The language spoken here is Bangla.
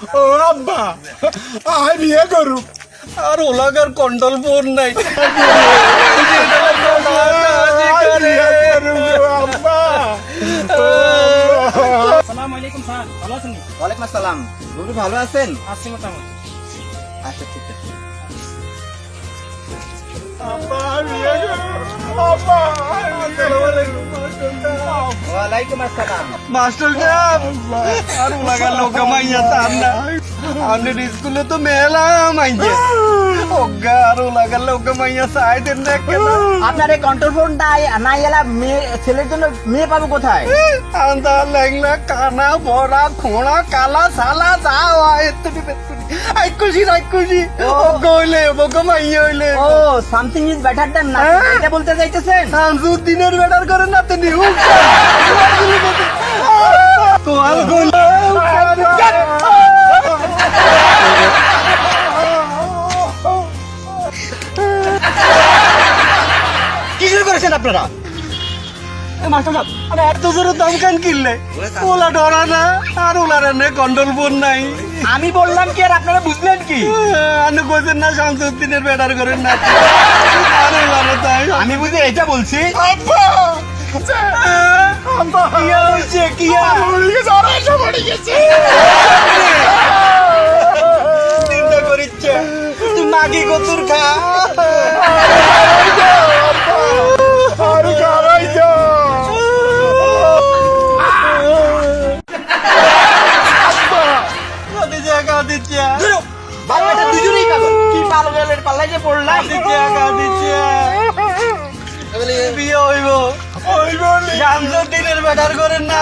ও আব্বা আই বিয়ে করু আর ওলাগার কন্ট্রোল ফোন নাই। আসসালামু আলাইকুম স্যার, ভালো আছেন? ওয়ালাইকুম আসসালাম। বুবলু ভালো আছেন? আছি মোটামুটি। আচ্ছা ঠিক আছে। ওয়ালাইকুম আসসালাম। মাস্টার সাহেব আর ওলাগার লোক মাইয়া তার না আমাদের স্কুলে তো মেলা মাইছে ওগা আর ওলাগার লোক মাইয়া চাই দেন না কেন? আপনার এই কন্ট্রোল ফোন নাই এলা মেয়ে ছেলের জন্য মেয়ে পাবো কোথায়? আন্দা ল্যাংলা কানা বড়া খোঁড়া কালা সালা যা হয় এত্তুটি পেত্তুটি আইকুশি ও গইলে বগা মাইয়া হইলে ও সামথিং ইজ বেটার দেন না, এটা বলতে চাইতেছেন? শামসুদ্দিনের বেটার করে না তিনি তোয়াল গইলে কি শুরু করেছেন আপনারা? মাস্টার সাহেব আরে এত জোরে দাম কান কিনলে ওলা ডরা না আর ওলার এনে কন্ট্রোল ফোন নাই আমি বললাম কি আর আপনারা বুঝলেন কি? আনু কইছেন না শামসুদ্দিনের বেটার করেন না আর ওলার তাই আমি বুঝি এটা বলছি। আব্বা আব্বা কিয়া হইছে কিয়া চিন্তা করিচ্ছে তুই মাগি কতুর খা আর খাওয়াই যাও কাঁদিছে কাঁদিছে বাবা এটা দুজনেই পাগল। কি পাগলের পাল্লায় যে পড়লাম। কাঁদিছে বিয়ে হইব ওই বলি শামসুদ্দিনের বেটার করেন না